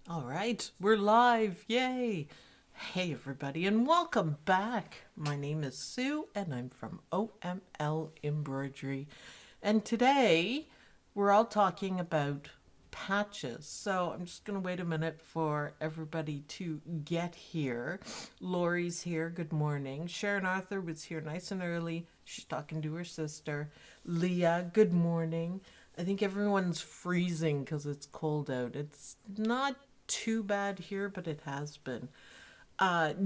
All right, we're live. Yay. Hey, everybody, and welcome back. My name is Sue, and I'm from OML Embroidery. And today, we're all talking about patches. So I'm just going to wait a minute for everybody to get here. Lori's here. Good morning. Sharon Arthur was here nice and early. She's talking to her sister. Leah, good morning. I think everyone's freezing because it's cold out. It's not too bad here, but it has been.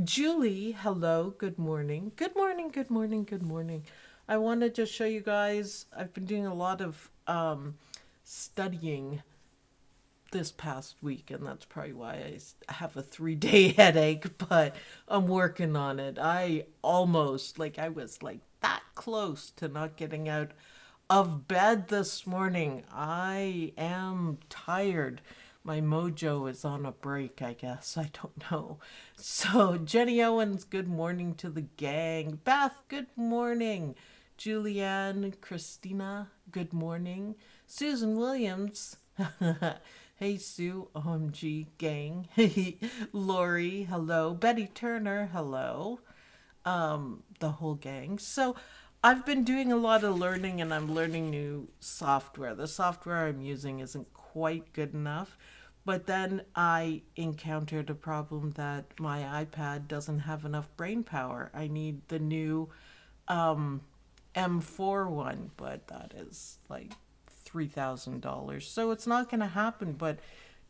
Julie, hello, good morning. Good morning, good morning, good morning. I wanted to show you guys, I've been doing a lot of studying this past week, and that's probably why I have a 3 day headache, but I'm working on it. I was like that close to not getting out of bed this morning. I am tired. My mojo is on a break, I guess. I don't know. So, Jenny Owens, good morning to the gang. Beth, good morning. Julianne, Christina, good morning. Susan Williams, hey Sue, OMG gang. Lori, hello. Betty Turner, hello. The whole gang. So I've been doing a lot of learning and I'm learning new software. The software I'm using isn't quite good enough. But then I encountered a problem that my iPad doesn't have enough brain power. I need the new M4 one, but that is like $3,000. So it's not going to happen, but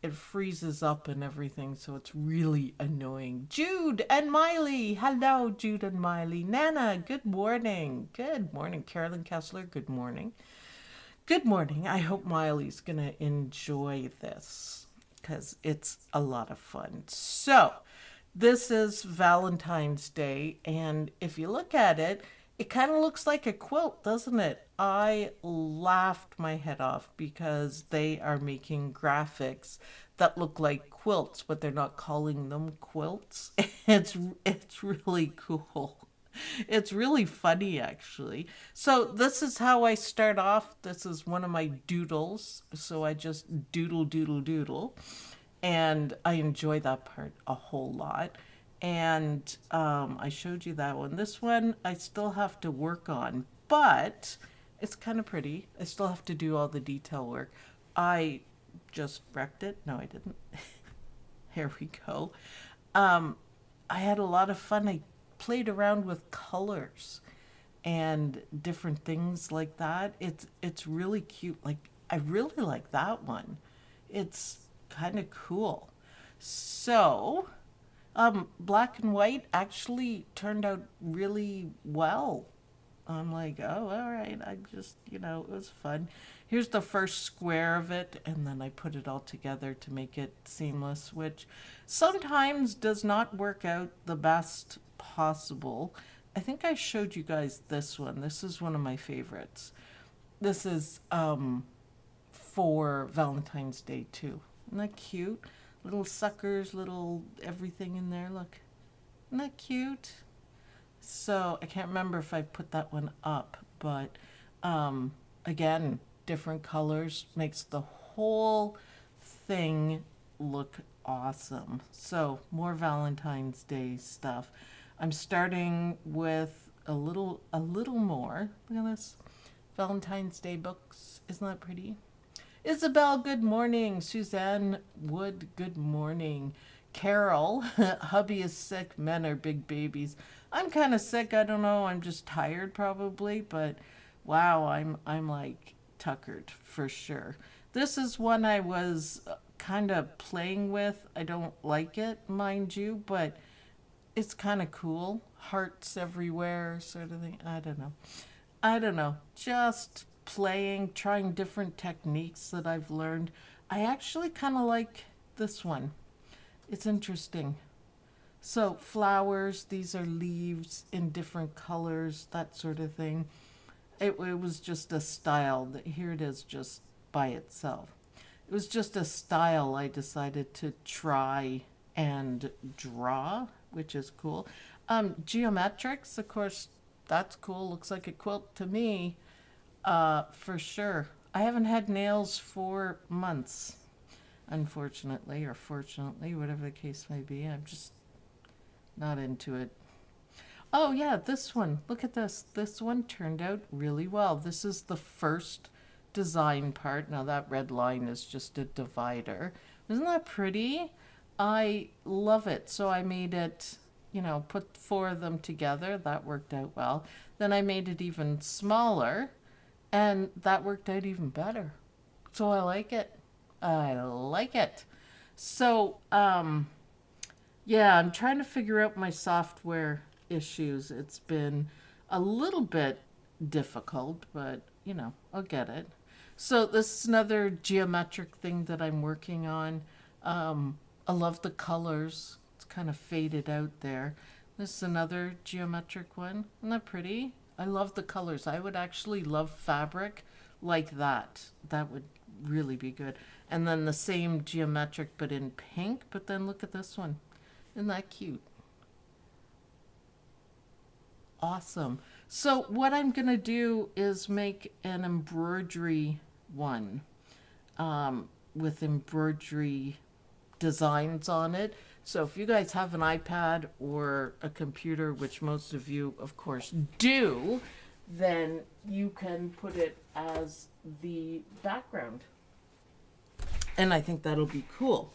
it freezes up and everything, so it's really annoying. Jude and Miley. Hello, Jude and Miley. Nana, good morning. Good morning. Carolyn Kessler, good morning. Good morning. I hope Miley's going to enjoy this because it's a lot of fun. So, this is Valentine's Day, and if you look at it, it kind of looks like a quilt, doesn't it? I laughed my head off because they are making graphics that look like quilts, but they're not calling them quilts. It's really cool. It's really funny, actually. So, this is how I start off. This is one of my doodles. So, I just doodle, doodle, doodle. And I enjoy that part a whole lot. And I showed you that one. This one I still have to work on, but it's kind of pretty. I still have to do all the detail work. I just wrecked it. No, I didn't. Here we go. I had a lot of fun. I played around with colors and different things like that. It's really cute. Like I really like that one. It's kind of cool. So, black and white actually turned out really well. I'm like, oh, all right. I just, it was fun. Here's the first square of it, and then I put it all together to make it seamless, which sometimes does not work out the best possible. I think I showed you guys this one. This is one of my favorites. This is for Valentine's Day too. Isn't that cute? Little suckers, little everything in there. Look. Isn't that cute? So I can't remember if I put that one up, but again, different colors makes the whole thing look awesome. So more Valentine's Day stuff. I'm starting with a little more. Look at this. Valentine's Day books. Isn't that pretty? Isabel, good morning. Suzanne Wood, good morning. Carol, hubby is sick. Men are big babies. I'm kind of sick. I don't know. I'm just tired probably, but wow, I'm like tuckered for sure. This is one I was kind of playing with. I don't like it, mind you, but it's kind of cool. Hearts everywhere, sort of thing. I don't know. I don't know. Just playing, trying different techniques that I've learned. I actually kind of like this one. It's interesting. So, flowers, these are leaves in different colors, that sort of thing. It was just a style. Here it is just by itself. It was just a style I decided to try and draw, which is cool. Geometrics, of course, that's cool. Looks like a quilt to me, for sure. I haven't had nails for months. unfortunately, or fortunately, whatever the case may be. I'm just not into it. Oh yeah, this one. Look at this. This one turned out really well. This is the first design part. Now that red line is just a divider. Isn't that pretty? I love it. So I made it, you know, put 4 of them together. That worked out well. Then I made it even smaller, and that worked out even better. So I like it. I like it. So, yeah, I'm trying to figure out my software issues. It's been a little bit difficult, but, you know, I'll get it. So this is another geometric thing that I'm working on. I love the colors. It's kind of faded out there. This is another geometric one. Isn't that pretty? I love the colors. I would actually love fabric like that. That would really be good. And then the same geometric but in pink. But then look at this one. Isn't that cute? Awesome. So what I'm going to do is make an embroidery one with embroidery designs on it. So if you guys have an iPad or a computer, which most of you, of course, do, then you can put it as the background. And I think that'll be cool.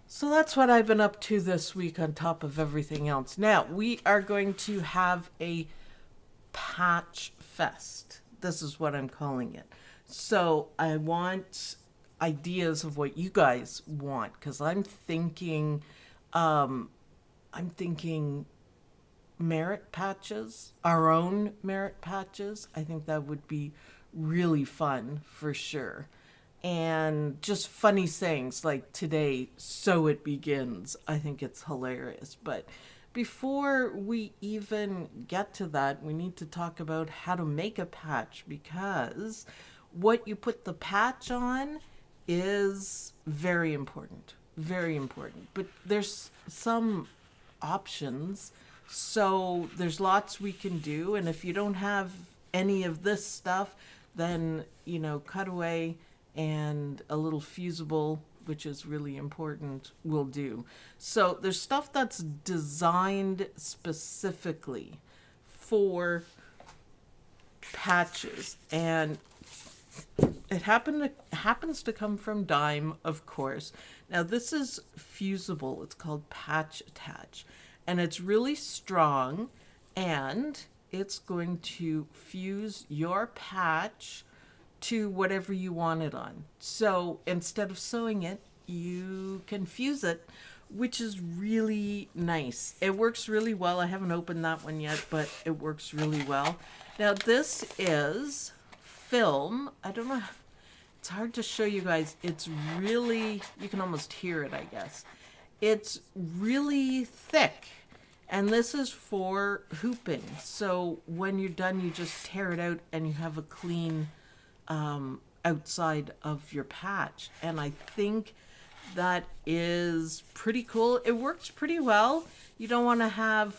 So that's what I've been up to this week on top of everything else. Now, we are going to have a patch fest. This is what I'm calling it. So I want ideas of what you guys want, because I'm thinking merit patches, our own merit patches. I think that would be really fun for sure. And just funny sayings like today, so it begins. I think it's hilarious. But before we even get to that, we need to talk about how to make a patch, because what you put the patch on is very important. Very important. But there's some options. So there's lots we can do. And if you don't have any of this stuff, then, you know, cutaway and a little fusible, which is really important, will do. So there's stuff that's designed specifically for patches, and it happens to come from Dime, of course. Now this is fusible. It's called Patch Attach, and it's really strong, and it's going to fuse your patch to whatever you want it on. So instead of sewing it, you can fuse it, which is really nice. It works really well. I haven't opened that one yet, but it works really well. Now this is film. I don't know. It's hard to show you guys. It's really, you can almost hear it, I guess. It's really thick. And this is for hooping. So when you're done, you just tear it out and you have a clean outside of your patch. And I think that is pretty cool. It works pretty well. You don't want to have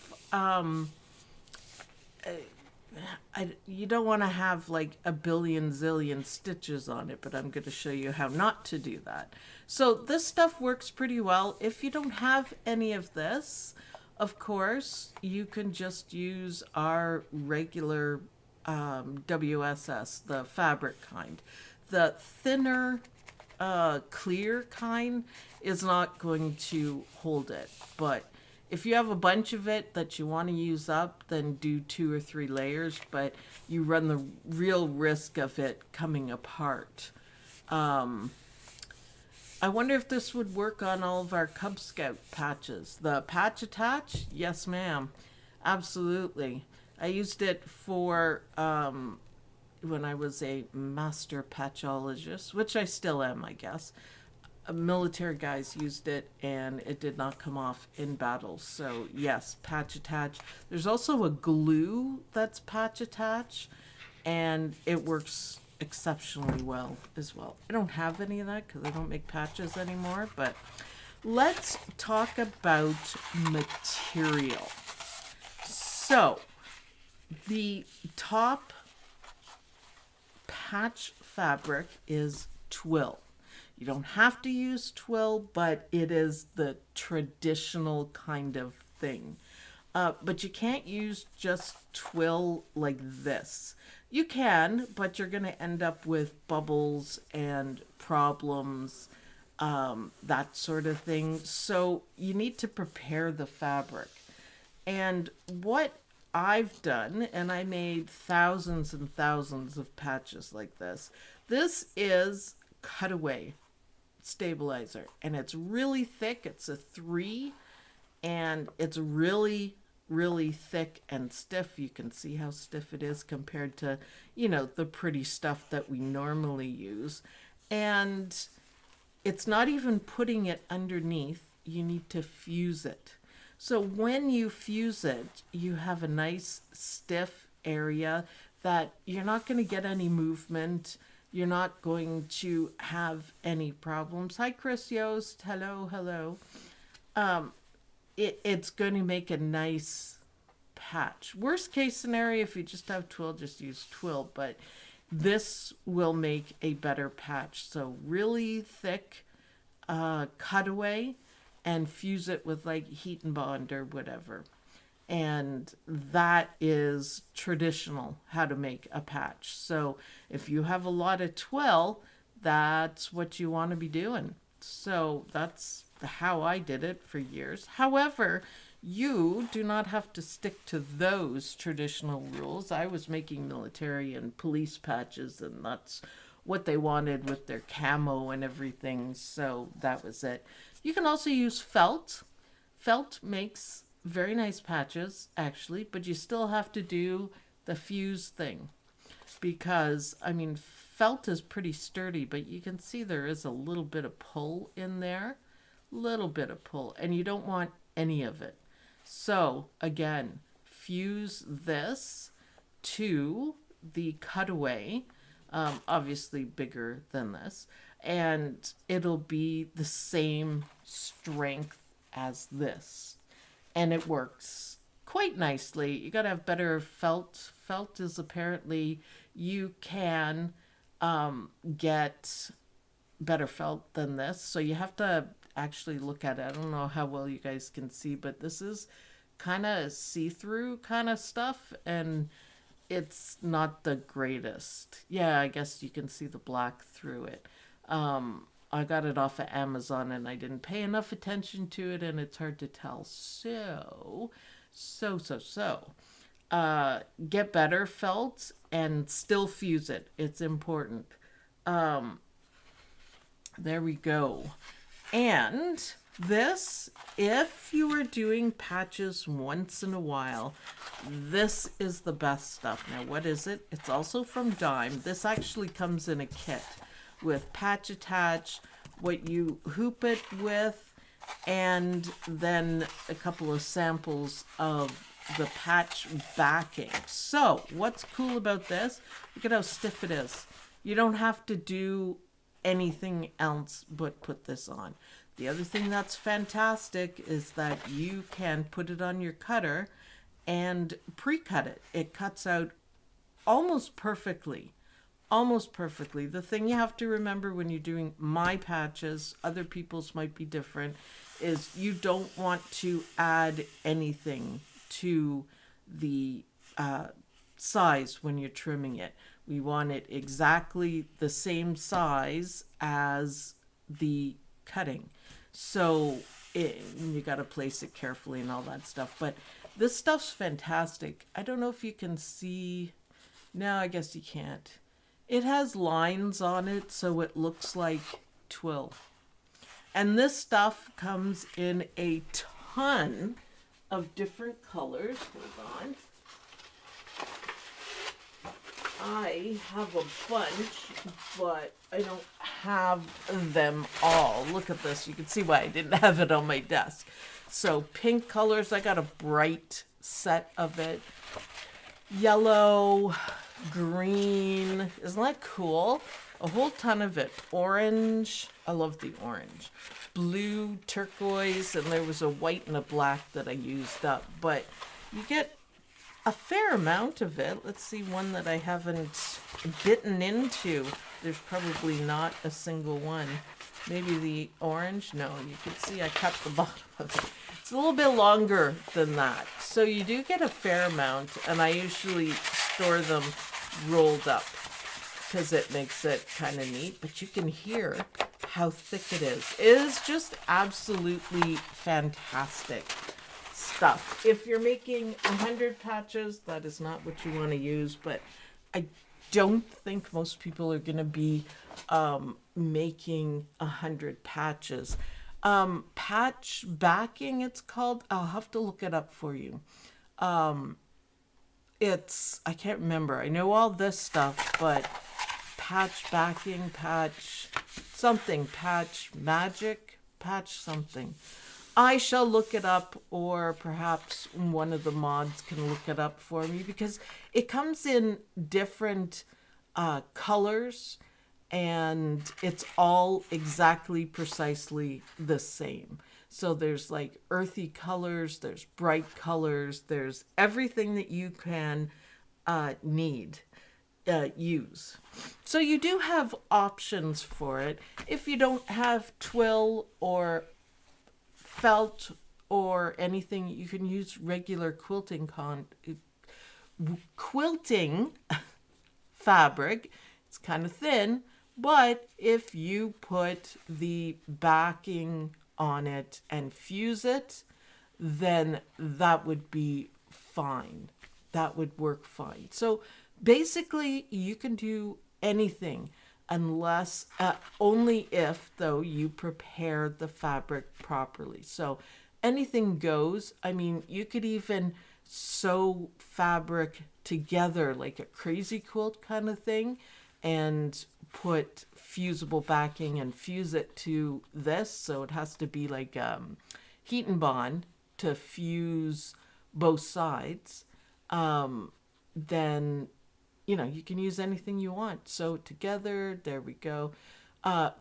you don't want to have like a billion zillion stitches on it, but I'm going to show you how not to do that. So this stuff works pretty well. If you don't have any of this, of course, you can just use our regular WSS, the fabric kind. The thinner, clear kind is not going to hold it. But if you have a bunch of it that you want to use up, then do 2 or 3 layers, but you run the real risk of it coming apart. I wonder if this would work on all of our Cub Scout patches. The patch attach? Yes, ma'am. Absolutely. I used it for when I was a master patchologist, which I still am, I guess. Military guys used it, and it did not come off in battle. So, yes, patch attach. There's also a glue that's patch attach, and it works exceptionally well as well. I don't have any of that because I don't make patches anymore, but let's talk about material. So the top patch fabric is twill. You don't have to use twill, but it is the traditional kind of thing. But you can't use just twill like this. You can, but you're going to end up with bubbles and problems, that sort of thing. So you need to prepare the fabric. And what I've done, and I made thousands and thousands of patches like this. This is Cutaway Stabilizer, and it's really thick. It's a 3, and it's really, really thick and stiff. You can see how stiff it is compared to, you know, the pretty stuff that we normally use. And it's not even putting it underneath. You need to fuse it. So when you fuse it, you have a nice stiff area that you're not going to get any movement. You're not going to have any problems. Hi, Chris Yost. Hello, hello. It's going to make a nice patch. Worst case scenario, if you just have twill, just use twill. But this will make a better patch. So really thick cutaway, and fuse it with like heat and bond or whatever. And that is traditional how to make a patch. So if you have a lot of twill, that's what you want to be doing. So that's how I did it for years. However, you do not have to stick to those traditional rules. I was making military and police patches, and that's what they wanted with their camo and everything. So that was it. You can also use felt. Felt makes very nice patches, actually, but you still have to do the fuse thing because, I mean, felt is pretty sturdy, but you can see there is a little bit of pull in there, little bit of pull, and you don't want any of it. So again, fuse this to the cutaway, obviously bigger than this, and it'll be the same strength as this. And it works quite nicely. You got to have better felt. Felt is apparently you can get better felt than this. So you have to actually look at it. I don't know how well you guys can see, but this is kind of see-through kind of stuff, and it's not the greatest. Yeah, I guess you can see the black through it. I got it off of Amazon and I didn't pay enough attention to it, and it's hard to tell. So, get better felt and still fuse it. It's important. There we go. And this, if you are doing patches once in a while, this is the best stuff. Now, what is it? It's also from Dime. This actually comes in a kit with patch attach, what you hoop it with, and then a couple of samples of the patch backing. So what's cool about this, look at how stiff it is. You don't have to do anything else but put this on. The other thing that's fantastic is that you can put it on your cutter and pre-cut it. It cuts out almost perfectly. Almost perfectly. The thing you have to remember when you're doing my patches, other people's might be different, is you don't want to add anything to the size when you're trimming it. We want it exactly the same size as the cutting. So you got to place it carefully and all that stuff. But this stuff's fantastic. I don't know if you can see. No, I guess you can't. It has lines on it, so it looks like twill. And this stuff comes in a ton of different colors. Hold on. I have a bunch, but I don't have them all. Look at this. You can see why I didn't have it on my desk. So pink colors, I got a bright set of it. Yellow, green, isn't that cool? A whole ton of it. Orange, I love the orange. Blue, turquoise, and there was a white and a black that I used up. But you get a fair amount of it. Let's see one that I haven't bitten into. There's probably not a single one. maybe the orange. No, you can see I cut the bottom of it. It's a little bit longer than that. So you do get a fair amount, and I usually store them rolled up because it makes it kind of neat. But you can hear how thick it is. It is just absolutely fantastic stuff. If you're making 100 patches, that is not what you want to use, but I don't think most people are going to be making 100 patches. Patch backing, it's called. I'll have to look it up for you. I can't remember. I know all this stuff, but patch backing, patch something, patch magic, patch something. I shall look it up, or perhaps one of the mods can look it up for me, because it comes in different colors, and it's all exactly precisely the same. So there's like earthy colors, there's bright colors, there's everything that you can use. So you do have options for it. If you don't have twill or felt or anything, you can use regular quilting fabric. It's kind of thin, but if you put the backing on it and fuse it, then that would be fine. That would work fine. So basically you can do anything, unless only if, though, you prepare the fabric properly. So anything goes. I mean, you could even sew fabric together like a crazy quilt kind of thing and put fusible backing and fuse it to this. So it has to be like heat and bond to fuse both sides. Then you can use anything you want. Sew it together. There we go.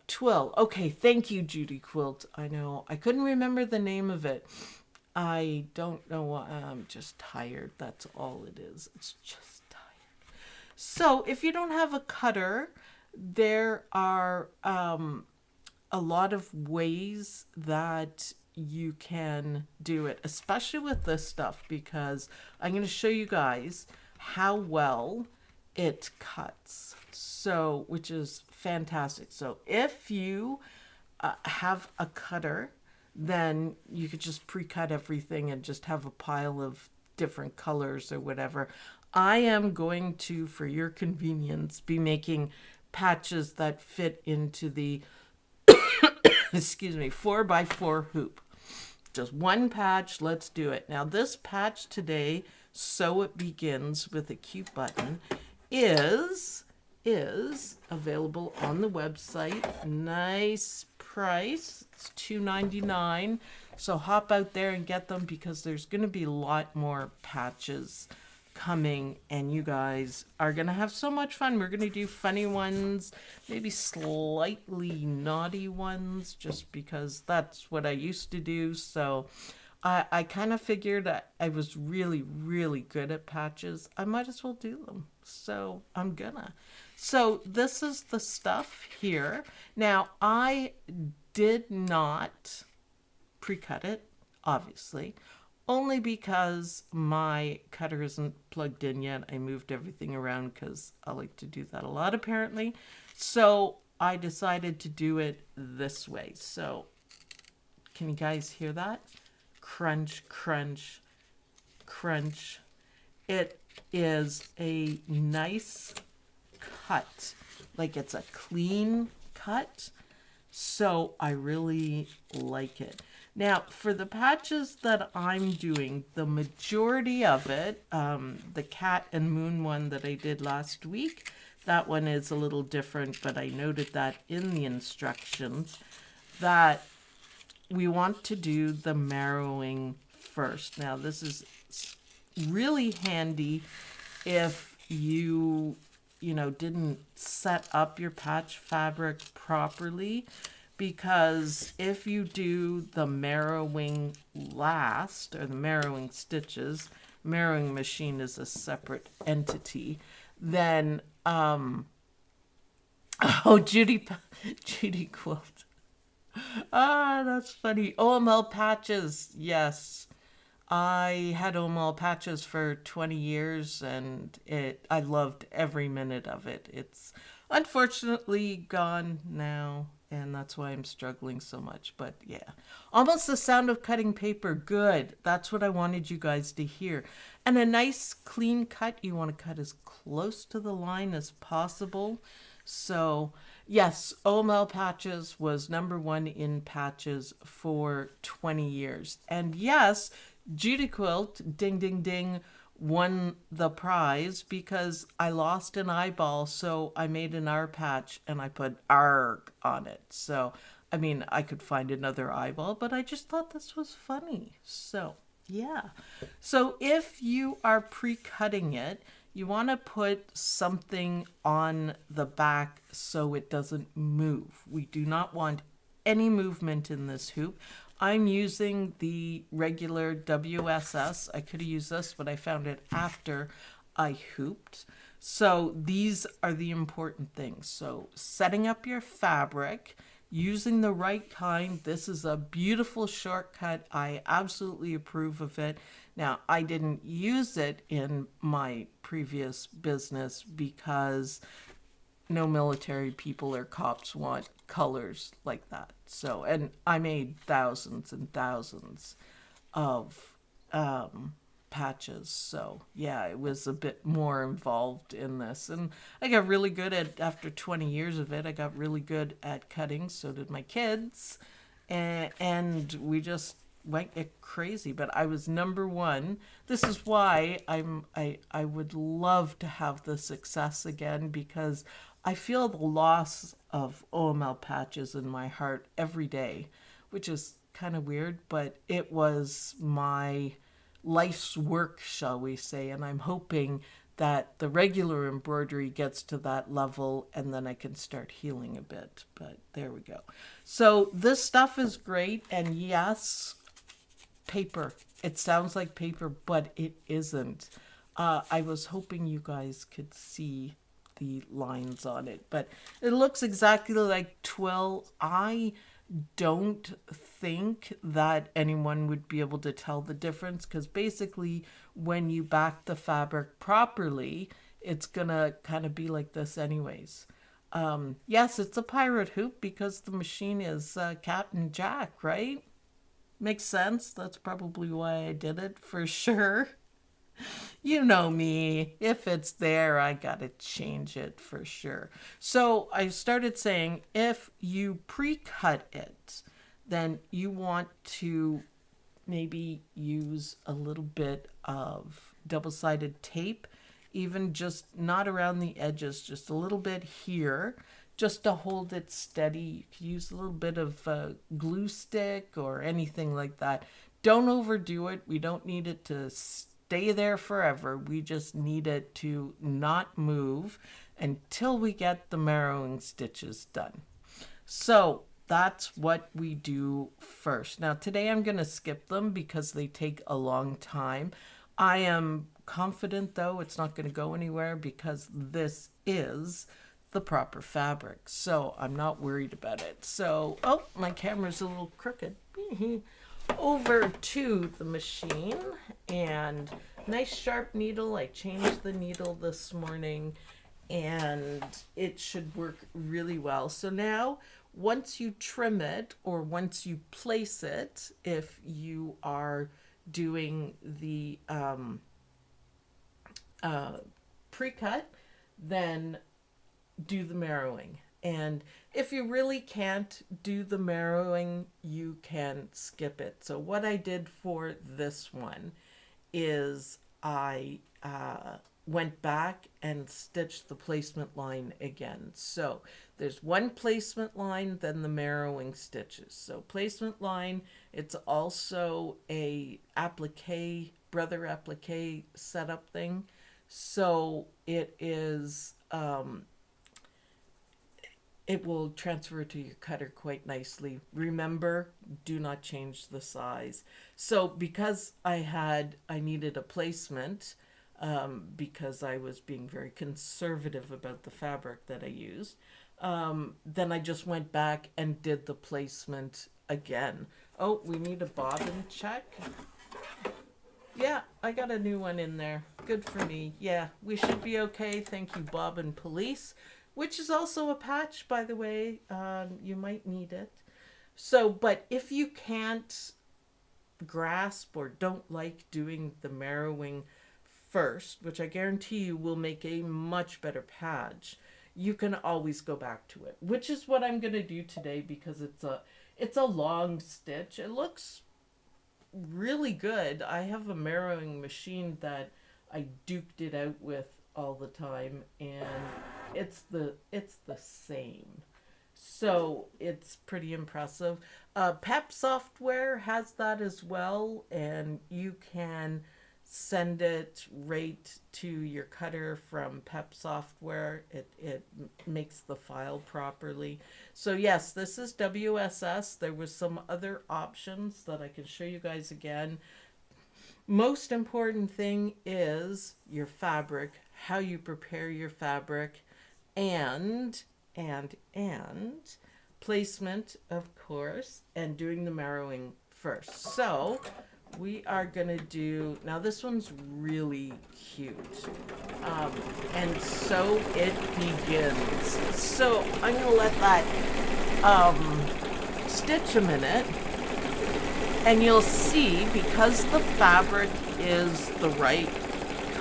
Twill. Okay, thank you, Judy Quilt. I know. I couldn't remember the name of it. I don't know why. I'm just tired. That's all it is. It's just tired. So if you don't have a cutter, there are a lot of ways that you can do it, especially with this stuff, because I'm going to show you guys how well it cuts, so which is fantastic. So if you have a cutter, then you could just pre-cut everything and just have a pile of different colors or whatever. I am going to, for your convenience, be making patches that fit into the 4x4 hoop. Just one patch. Let's do it. Now this patch today, So It Begins with a Cute Button, is available on the website. Nice price. It's $2.99. So hop out there and get them, because there's going to be a lot more patches coming, and you guys are going to have so much fun. We're going to do funny ones, maybe slightly naughty ones, just because that's what I used to do. So I kind of figured that I was really, really good at patches. I might as well do them. So I'm gonna. So this is the stuff here. Now, I did not pre-cut it, obviously, only because my cutter isn't plugged in yet. I moved everything around because I like to do that a lot, apparently. So I decided to do it this way. So can you guys hear that? Crunch, crunch, crunch. It is a nice cut, like it's a clean cut. So I really like it. Now, for the patches that I'm doing, the majority of it, the cat and moon one that I did last week, that one is a little different, but I noted that in the instructions, that we want to do the marrowing first. Now, this is really handy if you didn't set up your patch fabric properly, because if you do the marrowing last, or the marrowing stitches, marrowing machine is a separate entity, then Judy Quilt. Ah, that's funny. OML patches, yes. I had OML patches for 20 years and I loved every minute of it. It's unfortunately gone now, and that's why I'm struggling so much. But yeah, almost the sound of cutting paper. Good. That's what I wanted you guys to hear. And a nice clean cut. You want to cut as close to the line as possible. So, yes, OML patches was number one in patches for 20 years. And yes, Judy Quilt, ding, ding, ding, won the prize because I lost an eyeball. So I made an R patch and I put ARG on it. So, I mean, I could find another eyeball, but I just thought this was funny. So, yeah. So if you are pre-cutting it, you want to put something on the back so it doesn't move. We do not want any movement in this hoop. I'm using the regular WSS. I could have used this, but I found it after I hooped. So these are the important things. So setting up your fabric, using the right kind. This is a beautiful shortcut. I absolutely approve of it. Now, I didn't use it in my previous business because no military people or cops want colors like that. So, and I made thousands and thousands of patches. So, yeah, it was a bit more involved in this. And I got really good at, after 20 years of it, I got really good at cutting. So did my kids. And we just went crazy. But I was number one. This is why I would love to have the success again, because I feel the loss of OML patches in my heart every day, which is kind of weird, but it was my life's work, shall we say, and I'm hoping that the regular embroidery gets to that level and then I can start healing a bit. But there we go. So this stuff is great, and yes, paper. It sounds like paper, but it isn't. I was hoping you guys could see the lines on it, but it looks exactly like twill. I don't think that anyone would be able to tell the difference, because basically when you back the fabric properly, it's gonna kind of be like this anyways. Yes, it's a pirate hoop because the machine is Captain Jack, right? Makes sense. That's probably why I did it, for sure. You know me. If it's there, I gotta change it for sure. So I started saying, if you pre-cut it, then you want to maybe use a little bit of double-sided tape, even just not around the edges, just a little bit here, just to hold it steady. You could use a little bit of glue stick or anything like that. Don't overdo it. We don't need it to stay there forever. We just need it to not move until we get the marrowing stitches done. So that's what we do first. Now today I'm going to skip them because they take a long time. I am confident though it's not going to go anywhere because this is the proper fabric. So I'm not worried about it. So, oh, my camera's a little crooked. Over to the machine, and nice sharp needle. I changed the needle this morning and it should work really well. So now once you trim it, or once you place it, if you are doing the pre-cut, then do the marrowing. And if you really can't do the marrowing, you can skip it. So what I did for this one is I went back and stitched the placement line again. So there's one placement line, then the marrowing stitches. So placement line, it's also a applique, brother applique setup thing. So it is it will transfer to your cutter quite nicely. Remember, do not change the size. So because I needed a placement, because I was being very conservative about the fabric that I used, then I just went back and did the placement again. Oh, we need a bobbin check. Yeah, I got a new one in there. Good for me. Yeah, we should be okay. Thank you, Bobbin Police, which is also a patch, by the way. You might need it. So, but if you can't grasp or don't like doing the marrowing first, which I guarantee you will make a much better patch, you can always go back to it, which is what I'm going to do today because it's a long stitch. It looks really good. I have a marrowing machine that I duked it out with all the time, and it's the same. So it's pretty impressive. PEP software has that as well, and you can send it right to your cutter from PEP software. It makes the file properly. So yes, this is WSS. There was some other options that I can show you guys again. Most important thing is your fabric, how you prepare your fabric, and placement, of course, and doing the marrowing first. So we are gonna do, now this one's really cute, and so it begins. So I'm gonna let that stitch a minute, and you'll see, because the fabric is the right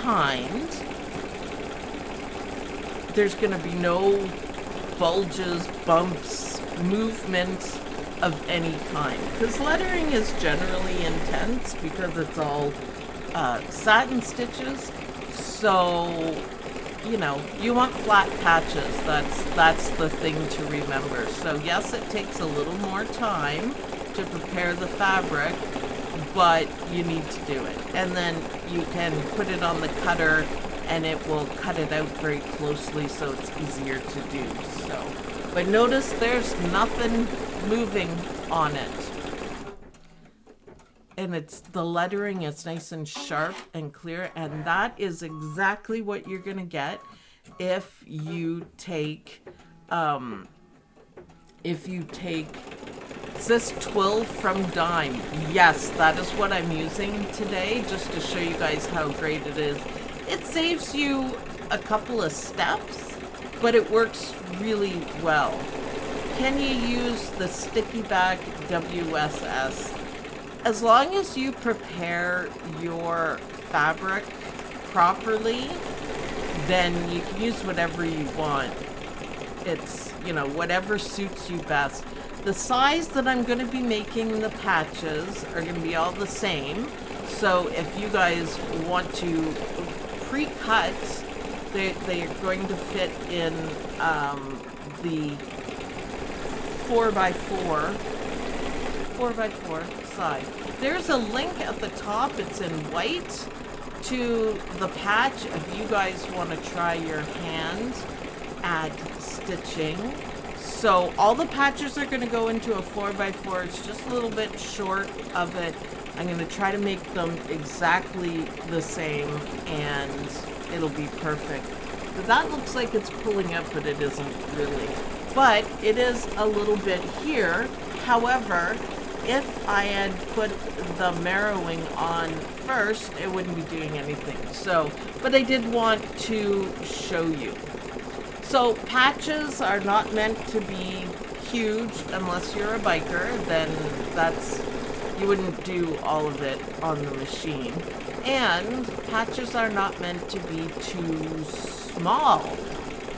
kind, there's gonna be no bulges, bumps, movement of any kind, because lettering is generally intense because it's all satin stitches. So you know, you want flat patches. That's the thing to remember. So yes, it takes a little more time to prepare the fabric, but you need to do it, and then you can put it on the cutter and it will cut it out very closely, so it's easier to do. So, but notice there's nothing moving on it, and it's the lettering is nice and sharp and clear, and that is exactly what you're gonna get if you take this twill from Dime. Yes, that is what I'm using today, just to show you guys how great it is. It saves you a couple of steps, but it works really well. Can you use the sticky back WSS? As long as you prepare your fabric properly, then you can use whatever you want. It's, you know, whatever suits you best. The size that I'm going to be making the patches are going to be all the same. So if you guys want to pre-cut, they are going to fit in the 4x4 side. There's a link at the top, it's in white, to the patch if you guys want to try your hand at stitching. So all the patches are going to go into a 4x4. It's just a little bit short of it. I'm going to try to make them exactly the same, and it'll be perfect. But that looks like it's pulling up, but it isn't really. But it is a little bit here. However, if I had put the marrowing on first, it wouldn't be doing anything. So, but I did want to show you. So patches are not meant to be huge unless you're a biker. Then you wouldn't do all of it on the machine. And patches are not meant to be too small.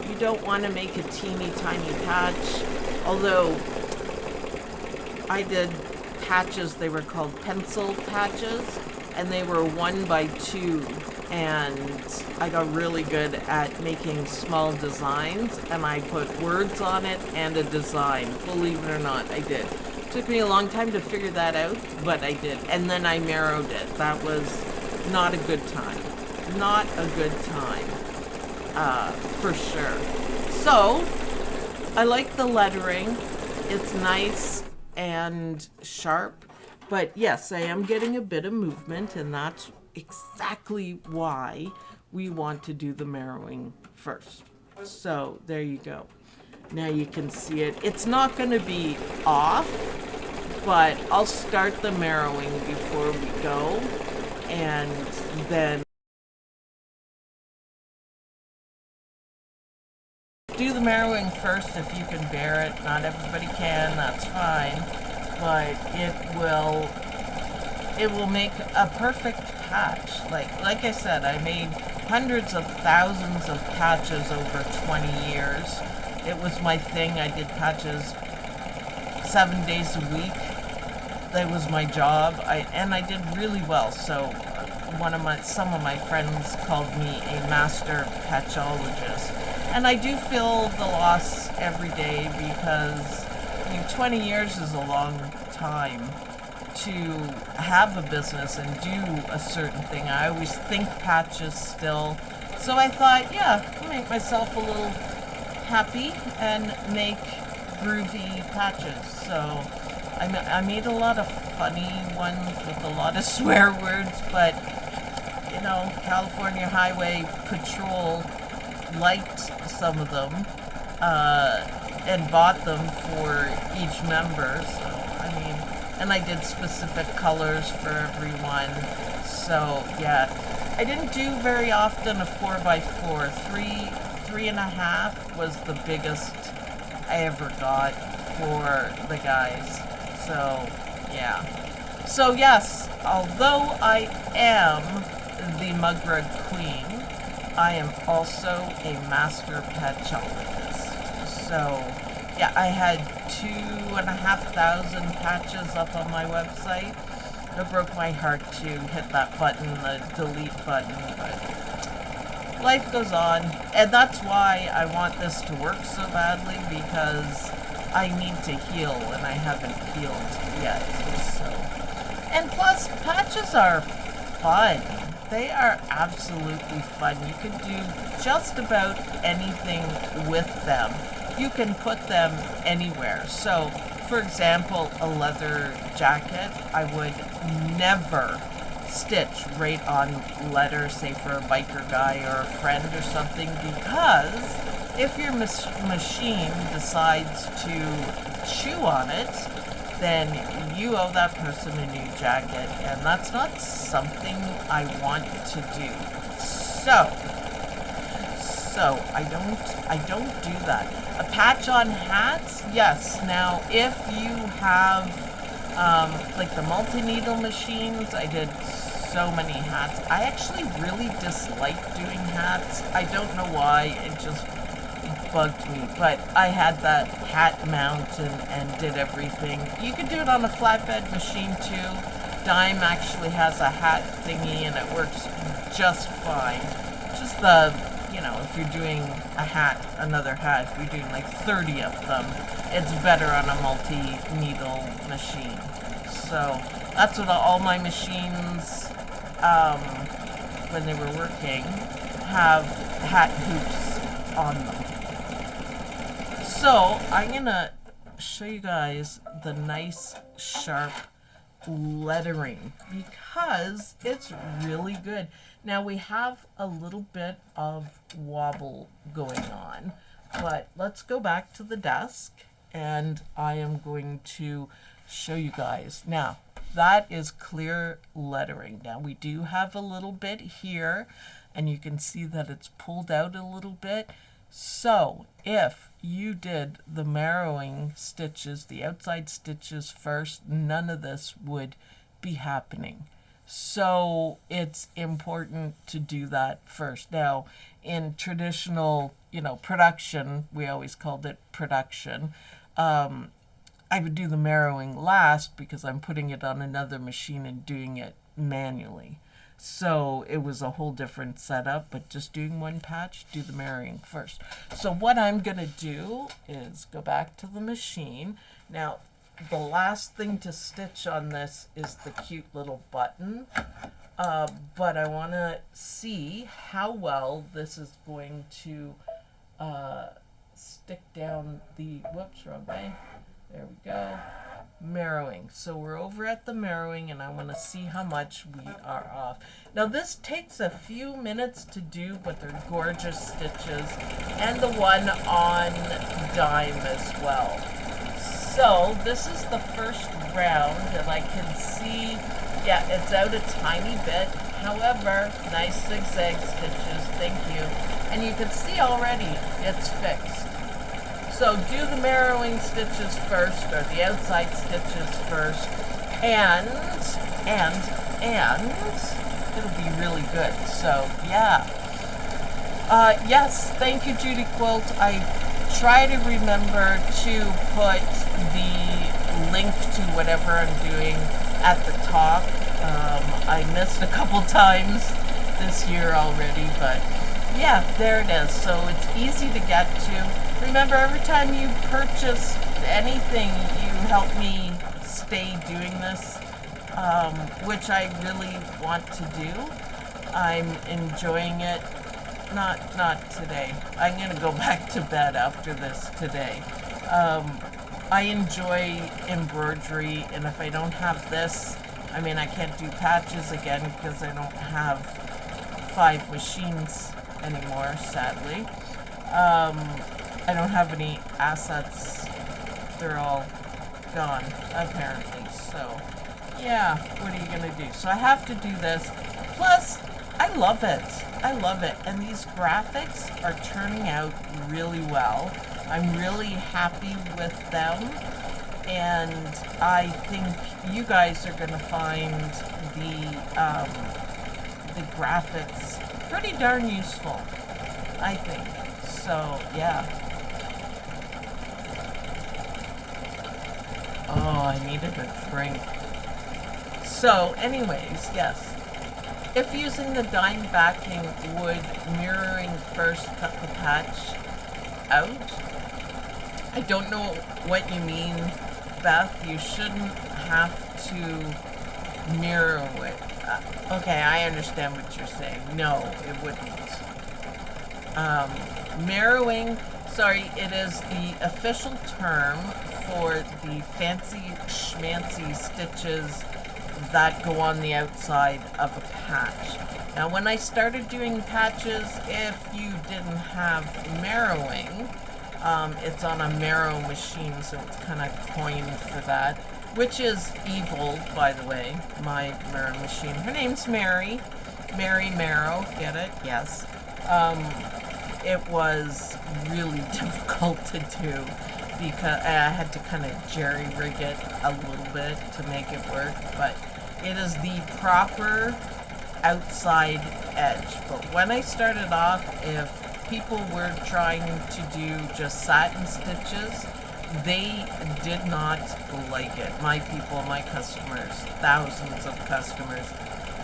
You don't want to make a teeny tiny patch. Although I did patches, they were called pencil patches, and they were 1x2, and I got really good at making small designs, and I put words on it and a design. Believe it or not, I did. Took me a long time to figure that out, but I did. And then I marrowed it. That was not a good time. Not a good time, for sure. So, I like the lettering. It's nice and sharp, but yes, I am getting a bit of movement, and that's exactly why we want to do the marrowing first. So there you go. Now you can see it. It's not going to be off, but I'll start the marrowing before we go, and then do the marrowing first if you can bear it. Not everybody can, that's fine, but it will make a perfect patch. Like I said, I made hundreds of thousands of patches over 20 years. It was my thing. I did patches 7 days a week. That was my job. And I did really well. So some of my friends called me a master patchologist. And I do feel the loss every day because 20 years is a long time to have a business and do a certain thing. I always think patches still. So I thought, yeah, I'll make myself a little happy and make groovy patches. So I made a lot of funny ones with a lot of swear words, but California Highway Patrol liked some of them and bought them for each member. So and I did specific colors for everyone. So yeah, I didn't do very often a 4x4. 3.5 was the biggest I ever got for the guys. So yeah. So yes, although I am the mug rug queen, I am also a master patchologist. So yeah, I had 2,500 patches up on my website. It broke my heart to hit that button, the delete button, but life goes on. And that's why I want this to work so badly, because I need to heal, and I haven't healed yet. So, and plus, patches are fun. They are absolutely fun. You can do just about anything with them. You can put them anywhere. So, for example, a leather jacket, I would never stitch right on leather, say for a biker guy or a friend or something, because if your machine decides to chew on it, then you owe that person a new jacket, and that's not something I want to do. So I don't do that. A patch on hats, yes. Now, if you have like the multi-needle machines, I did so many hats. I actually really dislike doing hats. I don't know why, it just bugged me, but I had that hat mount and did everything. You could do it on a flatbed machine too. Dime actually has a hat thingy and it works just fine. Just if you're doing a hat, another hat, if you're doing like 30 of them, it's better on a multi-needle machine. So that's what all my machines, when they were working, have hat hoops on them. So I'm gonna show you guys the nice sharp lettering because it's really good. Now we have a little bit of wobble going on, but let's go back to the desk and I am going to show you guys. Now that is clear lettering. Now we do have a little bit here and you can see that it's pulled out a little bit. So if you did the marrowing stitches, the outside stitches first, none of this would be happening. So it's important to do that first. Now, in traditional, production, we always called it production, I would do the marrowing last because I'm putting it on another machine and doing it manually. So it was a whole different setup, but just doing one patch, do the marrowing first. So what I'm going to do is go back to the machine. Now, the last thing to stitch on this is the cute little button, but I want to see how well this is going to stick down the, whoops, wrong way, there we go, Mirroring. So we're over at the mirroring, and I want to see how much we are off. Now this takes a few minutes to do, but they're gorgeous stitches, and the one on dime as well. So this is the first round, and I can see, yeah, it's out a tiny bit. However, nice zigzag stitches, thank you. And you can see already it's fixed. So do the mirroring stitches first, or the outside stitches first, and it'll be really good. So yeah. Yes, thank you, Judy Quilt. I try to remember to put the link to whatever I'm doing at the top. I missed a couple times this year already, but yeah, there it is. So it's easy to get to. Remember, every time you purchase anything, you help me stay doing this, which I really want to do. I'm enjoying it. Not today. I'm going to go back to bed after this today. I enjoy embroidery, and if I don't have this, I mean, I can't do patches again because I don't have 5 machines anymore, sadly. I don't have any assets. They're all gone, apparently. So, yeah, what are you going to do? So I have to do this. Plus, I love it. I love it. And these graphics are turning out really well. I'm really happy with them. And I think you guys are going to find the graphics pretty darn useful, I think. So, yeah. Oh, I needed a drink. So, anyways, yes. If using the dime backing, would mirroring first cut the patch out? I don't know what you mean, Beth. You shouldn't have to mirror it. Okay, I understand what you're saying. No, it wouldn't. Mirroring, sorry, it is the official term for the fancy schmancy stitches that go on the outside of a patch. Now, when I started doing patches, if you didn't have mirroring, it's on a marrow machine, so it's kind of coined for that, which is evil, by the way, my marrow machine. Her name's Mary. Mary Marrow, get it? Yes. It was really difficult to do because I had to kind of jerry-rig it a little bit to make it work, but it is the proper outside edge. But when I started off, if people were trying to do just satin stitches, they did not like it. My people, my customers, thousands of customers,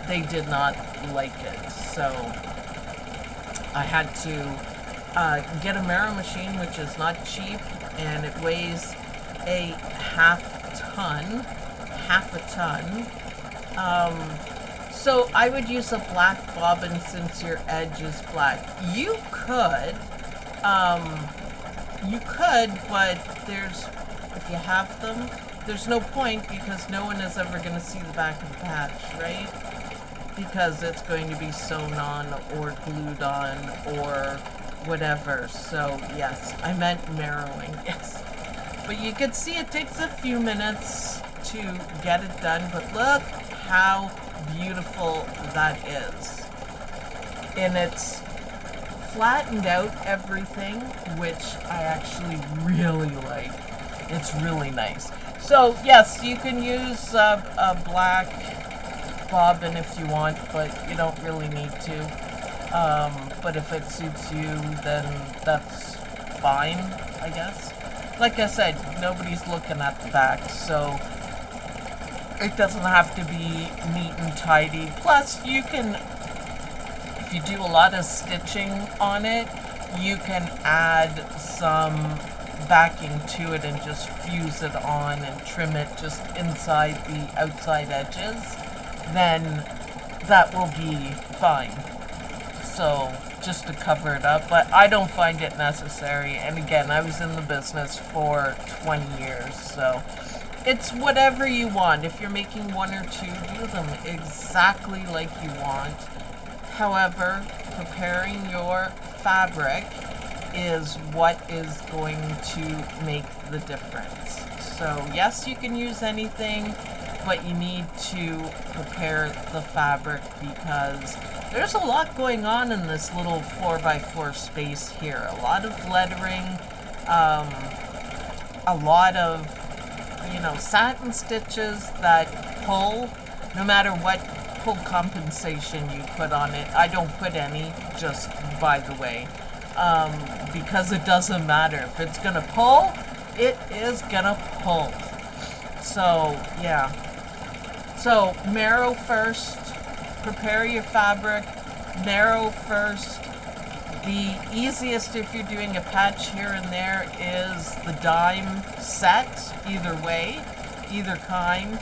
they did not like it. So I had to get a marrow machine, which is not cheap, and it weighs a half a ton. So I would use a black bobbin since your edge is black. You could, but if you have them, there's no point because no one is ever going to see the back of the patch, right? Because it's going to be sewn on or glued on or whatever. So yes, I meant marrowing, yes. But you can see it takes a few minutes to get it done, but look how beautiful that is. And it's flattened out everything, which I actually really like. It's really nice. So yes, you can use a black bobbin if you want, but you don't really need to. But if it suits you, then that's fine, I guess. Like I said, nobody's looking at the back, so it doesn't have to be neat and tidy. Plus, you can, if you do a lot of stitching on it, you can add some backing to it and just fuse it on and trim it just inside the outside edges. Then that will be fine. So just to cover it up, but I don't find it necessary. And again, I was in the business for 20 years, so it's whatever you want. If you're making one or two, do them exactly like you want. However, preparing your fabric is what is going to make the difference. So yes, you can use anything, but you need to prepare the fabric because there's a lot going on in this little 4x4 space here. A lot of lettering, a lot of, you know, satin stitches that pull, no matter what pull compensation you put on it. I don't put any, just by the way, because it doesn't matter. If it's gonna pull, it is gonna pull. So yeah. So marrow first, prepare your fabric, marrow first. The easiest if you're doing a patch here and there is the dime set, either way, either kind.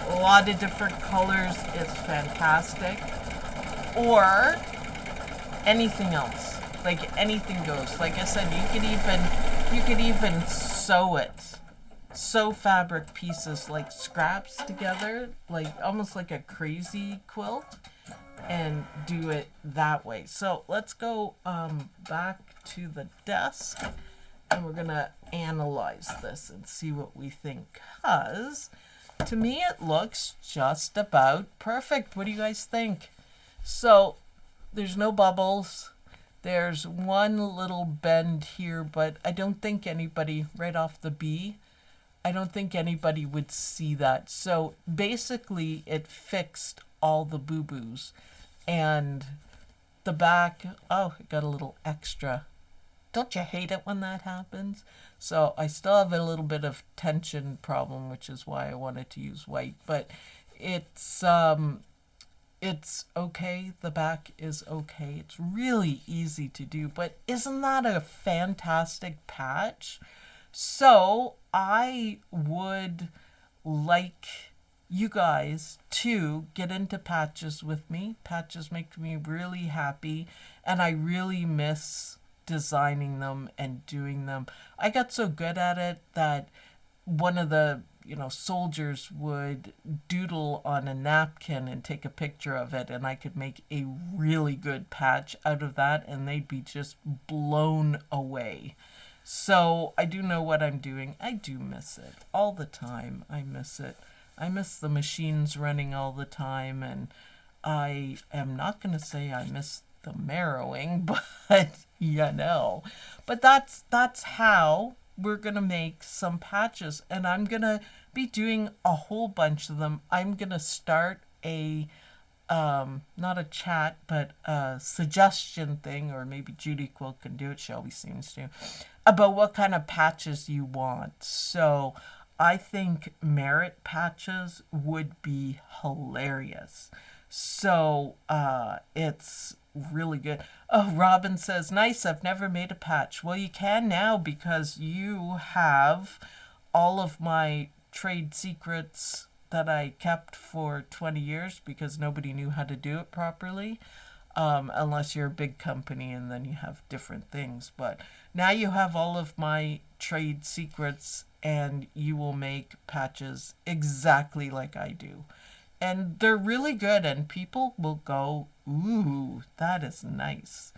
A lot of different colors, it's fantastic. Or anything else, like anything goes. Like I said, you could even sew it. Sew fabric pieces like scraps together, like almost like a crazy quilt, and do it that way. So let's go back to the desk and we're gonna analyze this and see what we think, because to me it looks just about perfect. What do you guys think? So there's no bubbles. There's one little bend here, but I don't think anybody, right off the B, I don't think anybody would see that. So basically it fixed all the boo-boos. And the back, oh, it got a little extra. Don't you hate it when that happens? So I still have a little bit of tension problem, which is why I wanted to use white. But it's okay. The back is okay. It's really easy to do. But isn't that a fantastic patch? So I would like you guys to get into patches with me. Patches make me really happy, and I really miss designing them and doing them. I got so good at it that one of the, you know, soldiers would doodle on a napkin and take a picture of it, and I could make a really good patch out of that, and they'd be just blown away. So I do know what I'm doing. I do miss it all the time. I miss it. I miss the machines running all the time, and I am not going to say I miss the marrowing, but you know. But that's how we're going to make some patches, and I'm going to be doing a whole bunch of them. I'm going to start a not a chat, but a suggestion thing, or maybe Judy Quilt can do it, Shelby seems to, about what kind of patches you want. So I think merit patches would be hilarious. So it's really good. Oh, Robin says, nice, I've never made a patch. Well, you can now because you have all of my trade secrets that I kept for 20 years because nobody knew how to do it properly. Unless you're a big company and then you have different things. But now you have all of my trade secrets and you will make patches exactly like I do. And they're really good and people will go, ooh, that is nice.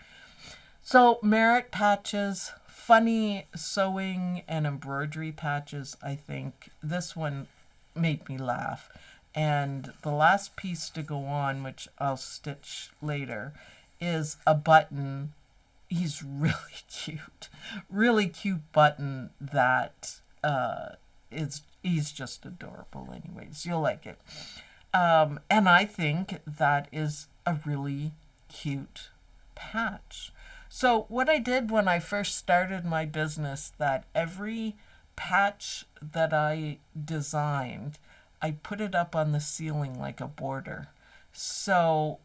So merit patches, funny sewing and embroidery patches, I think. This one made me laugh. And the last piece to go on, which I'll stitch later, is a button. He's really cute button that he's just adorable anyways. You'll like it. And I think that is a really cute patch. So what I did when I first started my business, that every patch that I designed, I put it up on the ceiling like a border. So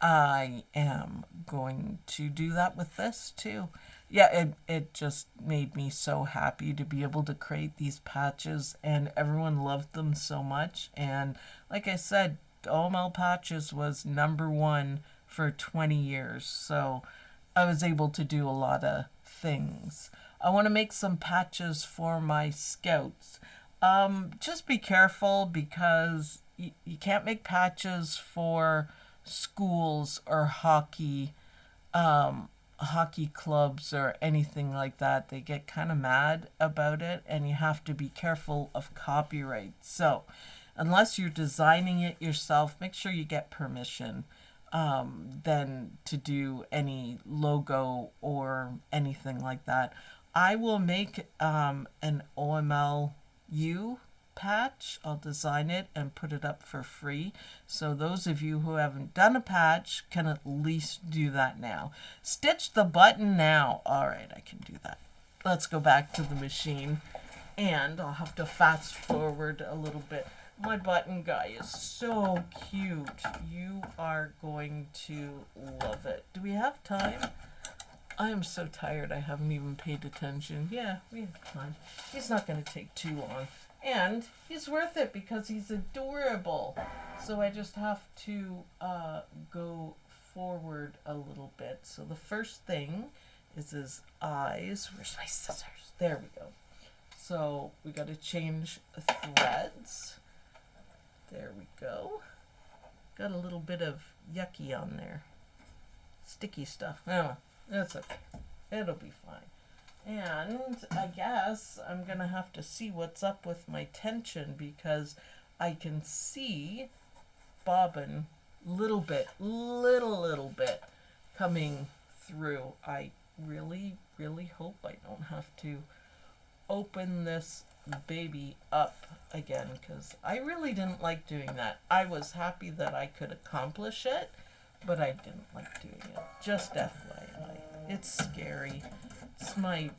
I am going to do that with this too. Yeah, it just made me so happy to be able to create these patches, and everyone loved them so much. And like I said, OML patches was #1 for 20 years. So I was able to do a lot of things. I want to make some patches for my scouts. Just be careful because you can't make patches for schools or hockey clubs or anything like that. They get kind of mad about it, and you have to be careful of copyright. So unless you're designing it yourself, make sure you get permission then to do any logo or anything like that. I will make an OMLU patch. I'll design it and put it up for free. So those of you who haven't done a patch can at least do that now. Stitch the button now. All right, I can do that. Let's go back to the machine, and I'll have to fast forward a little bit. My button guy is so cute. You are going to love it. Do we have time? I am so tired I haven't even paid attention. Yeah, we have time. He's not going to take too long. And he's worth it because he's adorable. So I just have to go forward a little bit. So the first thing is his eyes. Where's my scissors? There we go. So we got to change threads. There we go. Got a little bit of yucky on there. Sticky stuff. Oh, that's okay. It'll be fine. And I guess I'm going to have to see what's up with my tension because I can see bobbin little bit coming through. I really hope I don't have to open this baby up again because I really didn't like doing that. I was happy that I could accomplish it, but I didn't like doing it. Just FYI. It's scary. It's my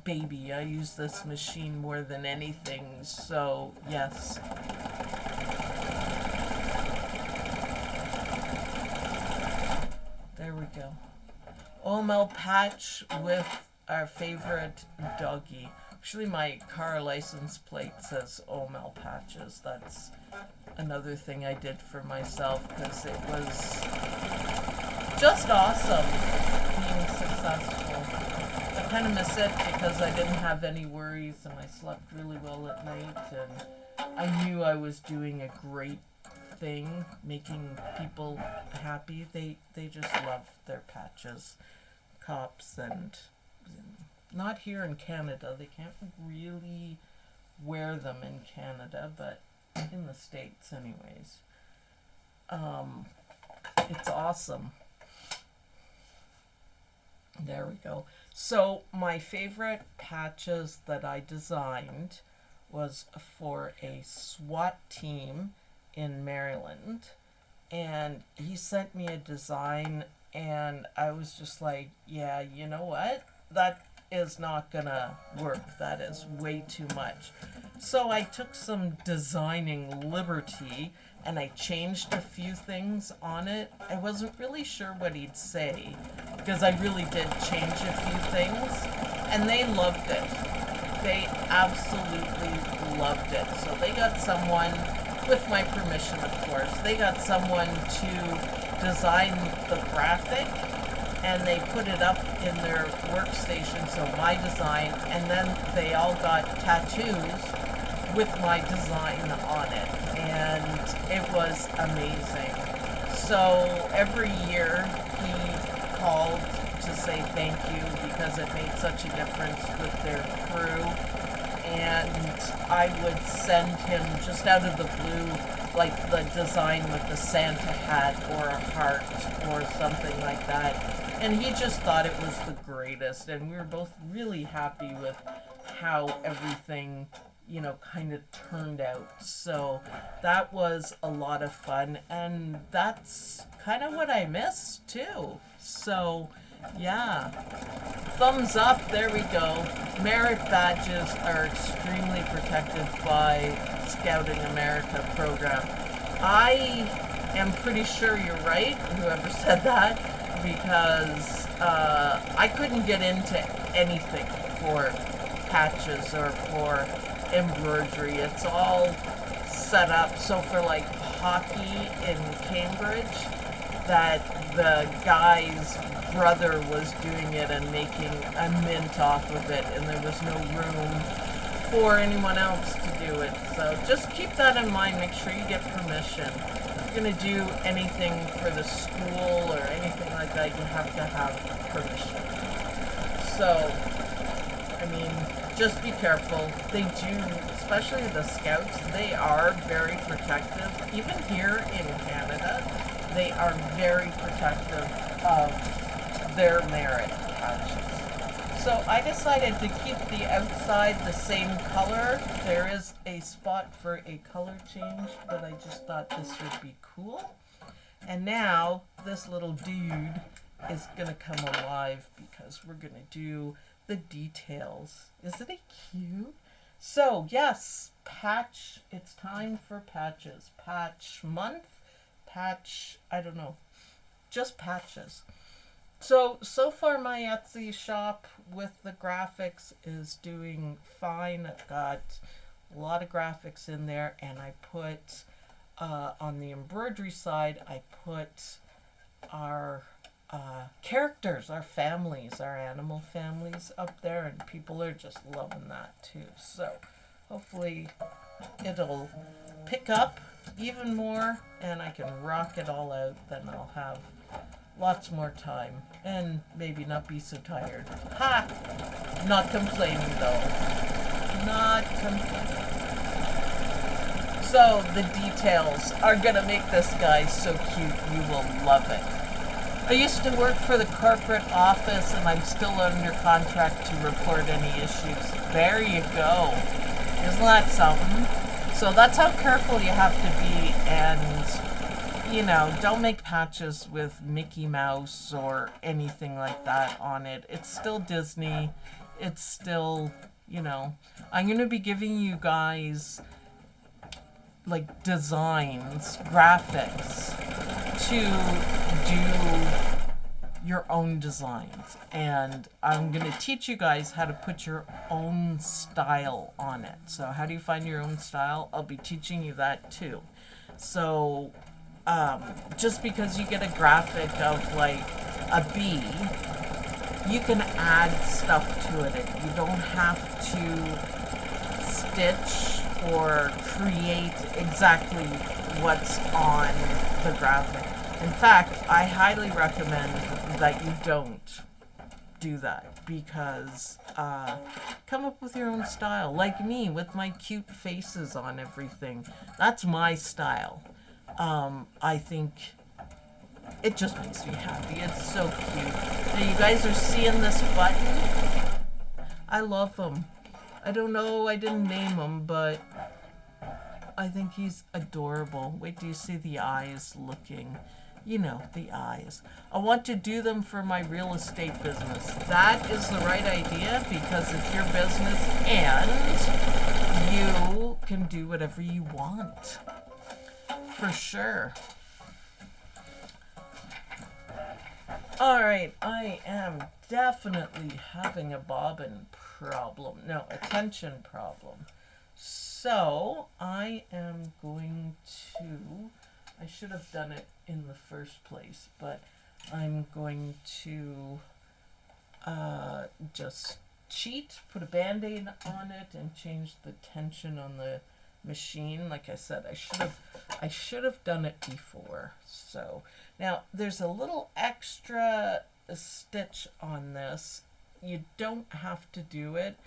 baby. I use this machine more than anything, so yes. There we go. OML patch with our favorite doggy. Actually, my car license plate says OML patches. That's another thing I did for myself because it was just awesome being successful. I kind of miss it because I didn't have any worries and I slept really well at night, and I knew I was doing a great thing, making people happy. They just love their patches, cops, and not here in Canada. They can't really wear them in Canada, but in the States anyways. It's awesome. There we go. So my favorite patches that I designed was for a SWAT team in Maryland, and he sent me a design and I was just like, yeah, you know what? That is not gonna work. That is way too much. So I took some designing liberty and I changed a few things on it. I wasn't really sure what he'd say because I really did change a few things, and they loved it. They absolutely loved it. So they got someone, with my permission of course, they got someone to design the graphic and they put it up in their workstation, so my design, and then they all got tattoos with my design on it, and it was amazing. So every year he called to say thank you because it made such a difference with their crew, and I would send him just out of the blue like the design with the Santa hat or a heart or something like that. And he just thought it was the greatest, and we were both really happy with how everything, you know, kind of turned out. So that was a lot of fun, and that's kind of what I miss too. So yeah, thumbs up. There we go. Merit badges are extremely protected by Scouting America program. I am pretty sure you're right, whoever said that, because I couldn't get into anything for patches or for embroidery. It's all set up. So for like hockey in Cambridge, that the guy's brother was doing it and making a mint off of it, and there was no room for anyone else to do it. So just keep that in mind. Make sure you get permission. If you're going to do anything for the school or anything like that, you have to have permission. So, I mean, just be careful. They do, especially the scouts, they are very protective. Even here in Canada, they are very protective of their merit patches. So I decided to keep the outside the same color. There is a spot for a color change, but I just thought this would be cool. And now this little dude is gonna come alive because we're gonna do the details. Isn't it cute? So yes, patch, it's time for patches. Patch month, patch, I don't know, just patches. So far my Etsy shop with the graphics is doing fine. I've got a lot of graphics in there, and I put, on the embroidery side, I put our characters, our families, our animal families up there, and people are just loving that too. So hopefully it'll pick up even more and I can rock it all out. Then I'll have lots more time and maybe not be so tired. Ha! Not complaining though. Not complaining. So the details are gonna make this guy so cute, you will love it. I used to work for the corporate office and I'm still under contract to report any issues. There you go. Isn't that something? So that's how careful you have to be, and you know, don't make patches with Mickey Mouse or anything like that on it. It's still Disney. It's still, you know, I'm going to be giving you guys like designs, graphics to do your own designs, and I'm going to teach you guys how to put your own style on it. So how do you find your own style? I'll be teaching you that too. So just because you get a graphic of like a bee, you can add stuff to it. You don't have to stitch or create exactly what's on the graphic. In fact, I highly recommend that you don't do that, because come up with your own style. Like me, with my cute faces on everything. That's my style. I think it just makes me happy. It's so cute. Now you guys are seeing this button. I love him. I don't know, I didn't name him, but I think he's adorable. Wait till you see the eyes looking. You know, the eyes. I want to do them for my real estate business. That is the right idea, because it's your business and you can do whatever you want. For sure. Alright, I am definitely having a bobbin problem. No, a tension problem. So, I am going to... I should have done it in the first place, but I'm going to just cheat, put a band-aid on it, and change the tension on the machine. Like I said, I should have done it before. So now there's a little extra stitch on this. You don't have to do it,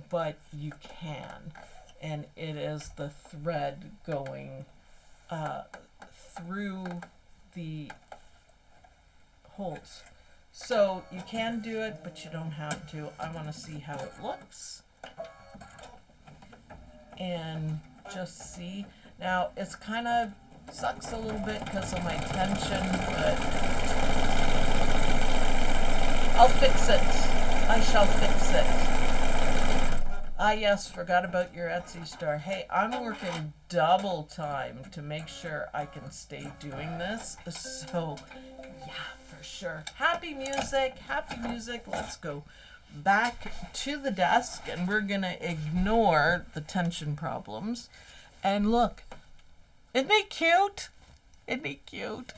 but you can, and it is the thread going through the holes. So you can do it, but you don't have to. I want to see how it looks. And just see. Now, it's kind of sucks a little bit because of my tension, but I'll fix it. I shall fix it. Ah, yes, forgot about your Etsy store. Hey, I'm working double time to make sure I can stay doing this. So, yeah, for sure. Happy music, let's go back to the desk, and we're gonna ignore the tension problems. And look, isn't he cute? Isn't he cute?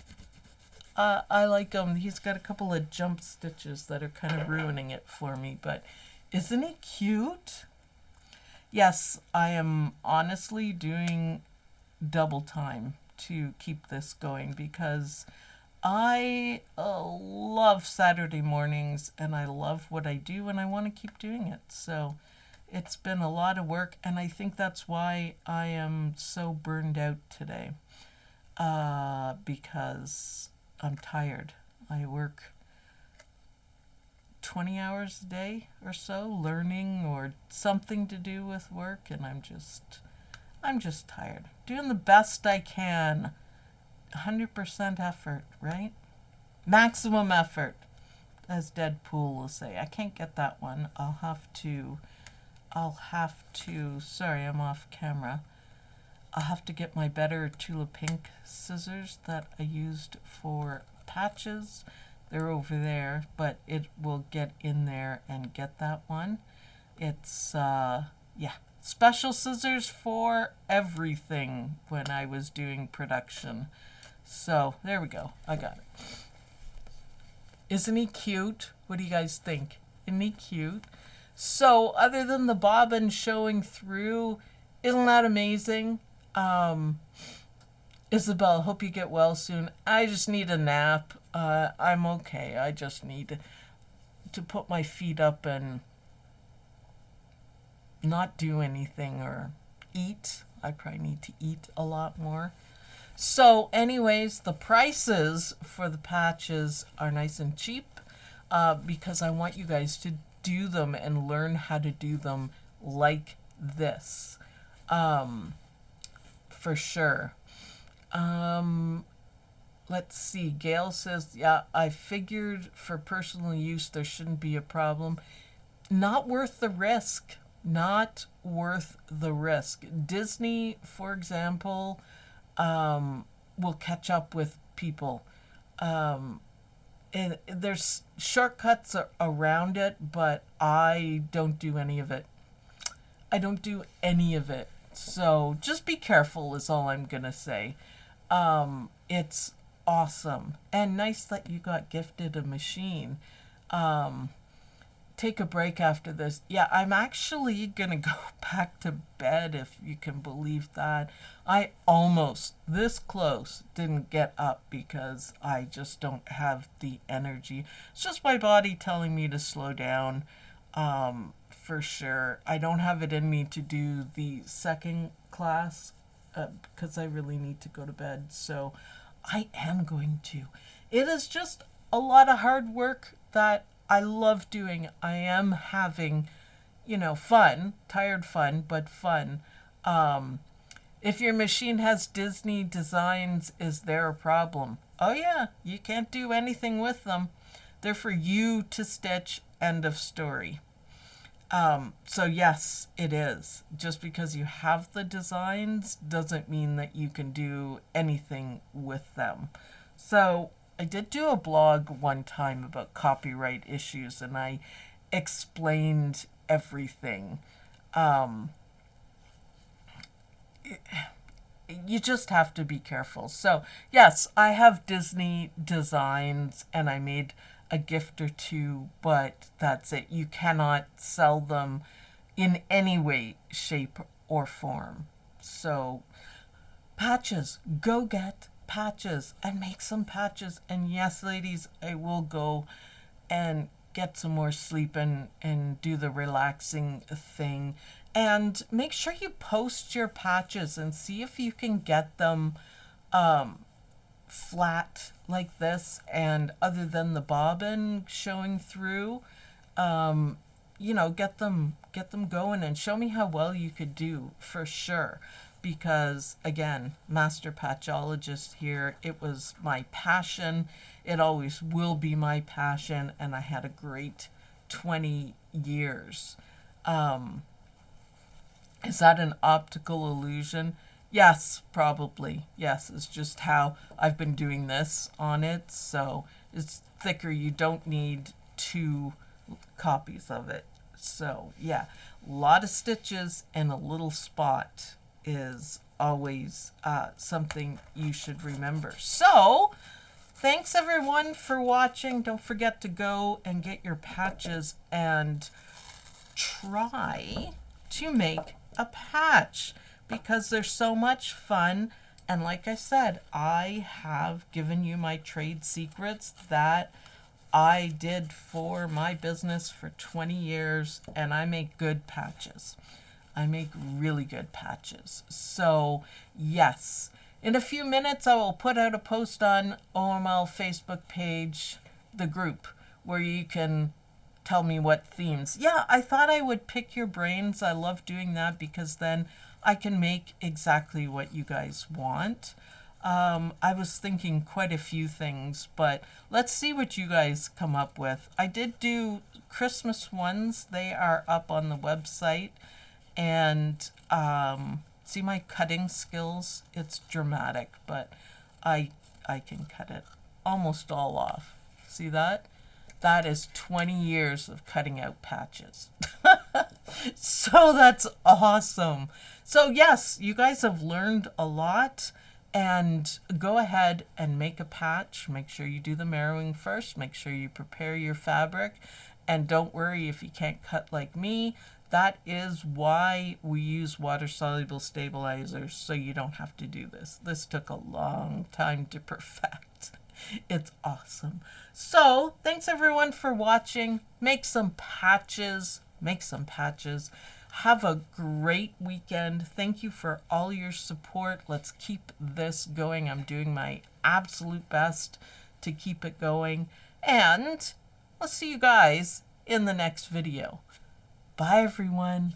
I like him. He's got a couple of jump stitches that are kind of ruining it for me, but isn't he cute? Yes, I am honestly doing double time to keep this going because I love Saturday mornings and I love what I do and I want to keep doing it. So it's been a lot of work, and I think that's why I am so burned out today, because I'm tired. I work 20 hours a day or so learning or something to do with work, and I'm just tired. Doing the best I can. 100% effort, right? Maximum effort, as Deadpool will say. I can't get that one. I'll have to, sorry, I'm off camera. I'll have to get my better Tula Pink scissors that I used for patches. They're over there, but it will get in there and get that one. It's, yeah, special scissors for everything when I was doing production. So there we go. I got it. Isn't he cute? What do you guys think? Isn't he cute? So other than the bobbin showing through, isn't that amazing? Isabel, hope you get well soon. I just need a nap. I'm okay. I just need to put my feet up and not do anything or eat. I probably need to eat a lot more. So anyways, the prices for the patches are nice and cheap, because I want you guys to do them and learn how to do them like this, for sure. Let's see. Gail says, yeah, I figured for personal use there shouldn't be a problem. Not worth the risk. Not worth the risk. Disney, for example, will catch up with people. And there's shortcuts around it, but I don't do any of it. I don't do any of it. So just be careful is all I'm going to say. It's awesome. And nice that you got gifted a machine. Take a break after this. Yeah, I'm actually going to go back to bed, if you can believe that. I almost, this close, didn't get up because I just don't have the energy. It's just my body telling me to slow down, for sure. I don't have it in me to do the second class because I really need to go to bed. So I am going to. It is just a lot of hard work that I love doing. I am having, fun, tired fun, but fun. If your machine has Disney designs, is there a problem? Oh yeah, you can't do anything with them. They're for you to stitch, end of story. So yes, it is. Just because you have the designs doesn't mean that you can do anything with them. So I did do a blog one time about copyright issues, and I explained everything. You just have to be careful. So yes, I have Disney designs and I made a gift or two, but that's it. You cannot sell them in any way, shape, or form. So patches, go get patches and make some patches. And yes, ladies, I will go and get some more sleep and do the relaxing thing. And make sure you post your patches and see if you can get them flat like this, and other than the bobbin showing through, get them going and show me how well you could do, for sure. Because again, master patchologist here, it was my passion. It always will be my passion, and I had a great 20 years. Is that an optical illusion? Yes, probably. Yes, it's just how I've been doing this on it. So it's thicker. You don't need 2 copies of it. So yeah, a lot of stitches and a little spot is always something you should remember. So thanks everyone for watching. Don't forget to go and get your patches and try to make a patch because they're so much fun. And like I said, I have given you my trade secrets that I did for my business for 20 years, and I make good patches. I make really good patches. So yes, in a few minutes I will put out a post on OML Facebook page, the group, where you can tell me what themes. Yeah, I thought I would pick your brains. I love doing that because then I can make exactly what you guys want. I was thinking quite a few things, but let's see what you guys come up with. I did do Christmas ones. They are up on the website. And see my cutting skills? It's dramatic, but I can cut it almost all off. See that? That is 20 years of cutting out patches. So that's awesome. So yes, you guys have learned a lot, and go ahead and make a patch. Make sure you do the marrowing first. Make sure you prepare your fabric, and don't worry if you can't cut like me. That is why we use water-soluble stabilizers, so you don't have to do this. This took a long time to perfect. It's awesome. So, thanks everyone for watching. Make some patches. Make some patches. Have a great weekend. Thank you for all your support. Let's keep this going. I'm doing my absolute best to keep it going. And I'll see you guys in the next video. Bye, everyone.